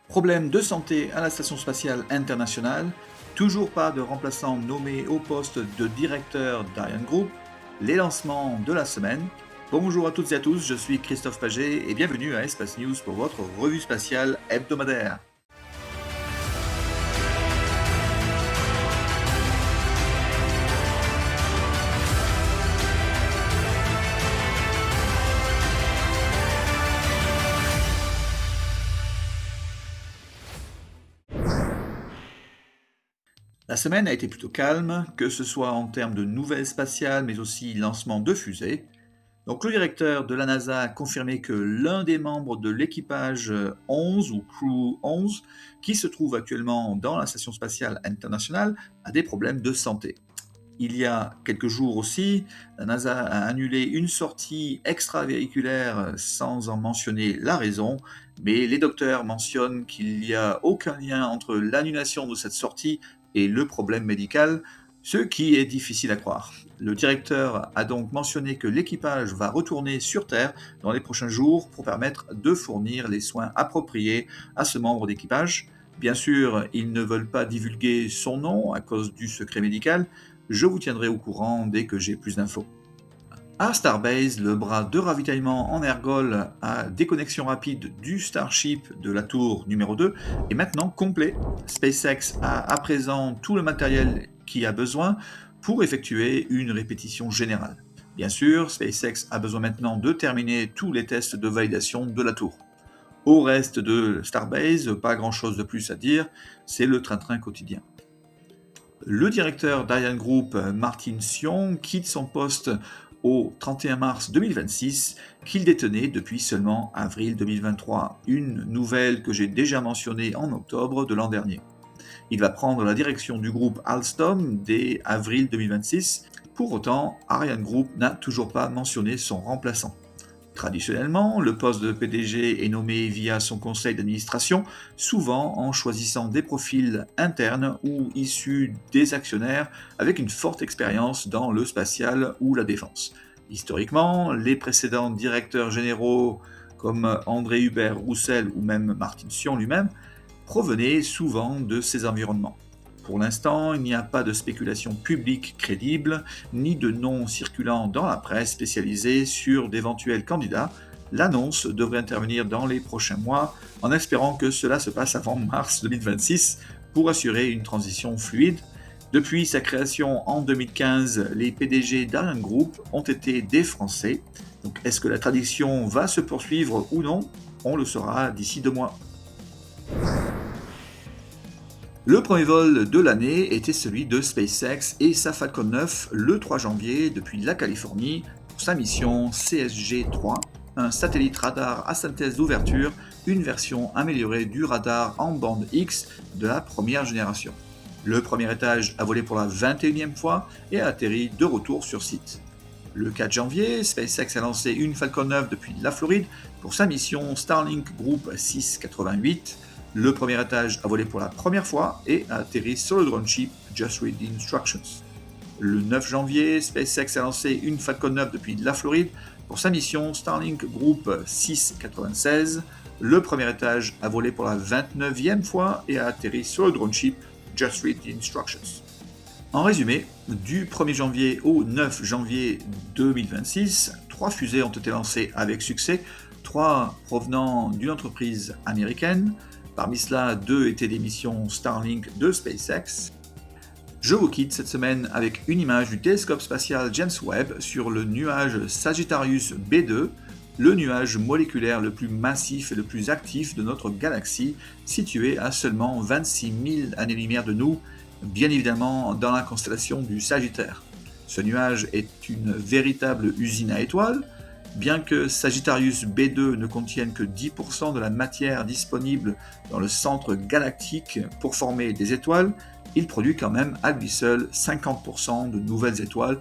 Problème de santé à la Station spatiale internationale, toujours pas de remplaçant nommé au poste de directeur d'Ariane Group, les lancements de la semaine. Bonjour à toutes et à tous, je suis Christophe Paget et bienvenue à Espace News pour votre revue spatiale hebdomadaire. La semaine a été plutôt calme, que ce soit en termes de nouvelles spatiales, mais aussi lancement de fusées. Donc le directeur de la NASA a confirmé que l'un des membres de l'équipage 11 ou Crew 11, qui se trouve actuellement dans la Station spatiale internationale, a des problèmes de santé. Il y a quelques jours aussi, la NASA a annulé une sortie extravéhiculaire sans en mentionner la raison, mais les docteurs mentionnent qu'il n'y a aucun lien entre l'annulation de cette sortie et le problème médical, ce qui est difficile à croire. Le directeur a donc mentionné que l'équipage va retourner sur Terre dans les prochains jours pour permettre de fournir les soins appropriés à ce membre d'équipage. Bien sûr, ils ne veulent pas divulguer son nom à cause du secret médical. Je vous tiendrai au courant dès que j'ai plus d'infos. À Starbase, le bras de ravitaillement en ergol à déconnexion rapide du Starship de la tour numéro 2 est maintenant complet. SpaceX a à présent tout le matériel qui a besoin pour effectuer une répétition générale. Bien sûr, SpaceX a besoin maintenant de terminer tous les tests de validation de la tour. Au reste de Starbase, pas grand chose de plus à dire, c'est le train-train quotidien. Le directeur d'Ariane Group, Martin Sion, quitte son poste au 31 mars 2026, qu'il détenait depuis seulement avril 2023, une nouvelle que j'ai déjà mentionnée en octobre de l'an dernier. Il va prendre la direction du groupe Alstom dès avril 2026. Pour autant, Ariane Group n'a toujours pas mentionné son remplaçant. Traditionnellement, le poste de PDG est nommé via son conseil d'administration, souvent en choisissant des profils internes ou issus des actionnaires avec une forte expérience dans le spatial ou la défense. Historiquement, les précédents directeurs généraux comme André Hubert Roussel ou même Martin Sion lui-même provenaient souvent de ces environnements. Pour l'instant, il n'y a pas de spéculation publique crédible, ni de noms circulant dans la presse spécialisée sur d'éventuels candidats. L'annonce devrait intervenir dans les prochains mois, en espérant que cela se passe avant mars 2026 pour assurer une transition fluide. Depuis sa création en 2015, les PDG d'Ariane Group ont été des Français. Donc, est-ce que la tradition va se poursuivre ou non? On le saura d'ici 2 mois. Le premier vol de l'année était celui de SpaceX et sa Falcon 9 le 3 janvier depuis la Californie pour sa mission CSG-3, un satellite radar à synthèse d'ouverture, une version améliorée du radar en bande X de la première génération. Le premier étage a volé pour la 21e fois et a atterri de retour sur site. Le 4 janvier, SpaceX a lancé une Falcon 9 depuis la Floride pour sa mission Starlink Group 688. Le premier étage a volé pour la première fois et a atterri sur le drone ship Just Read the Instructions. Le 9 janvier, SpaceX a lancé une Falcon 9 depuis la Floride pour sa mission Starlink Group 696. Le premier étage a volé pour la 29e fois et a atterri sur le drone ship Just Read the Instructions. En résumé, du 1er janvier au 9 janvier 2026, 3 fusées ont été lancées avec succès, 3 provenant d'une entreprise américaine. Parmi cela, 2 étaient des missions Starlink de SpaceX. Je vous quitte cette semaine avec une image du télescope spatial James Webb sur le nuage Sagittarius B2, le nuage moléculaire le plus massif et le plus actif de notre galaxie, situé à seulement 26 000 années-lumière de nous, bien évidemment dans la constellation du Sagittaire. Ce nuage est une véritable usine à étoiles. Bien que Sagittarius B2 ne contienne que 10% de la matière disponible dans le centre galactique pour former des étoiles, il produit quand même à lui seul 50% de nouvelles étoiles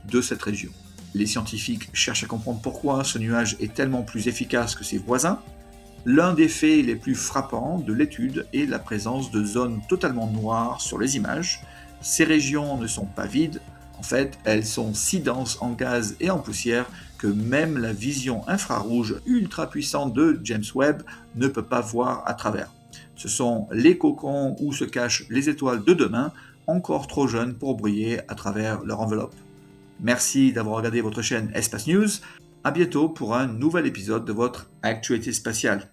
de cette région. Les scientifiques cherchent à comprendre pourquoi ce nuage est tellement plus efficace que ses voisins. L'un des faits les plus frappants de l'étude est la présence de zones totalement noires sur les images. Ces régions ne sont pas vides, en fait, elles sont si denses en gaz et en poussière que même la vision infrarouge ultra puissante de James Webb ne peut pas voir à travers. Ce sont les cocons où se cachent les étoiles de demain, encore trop jeunes pour briller à travers leur enveloppe. Merci d'avoir regardé votre chaîne Espace News. À bientôt pour un nouvel épisode de votre Actualité spatiale.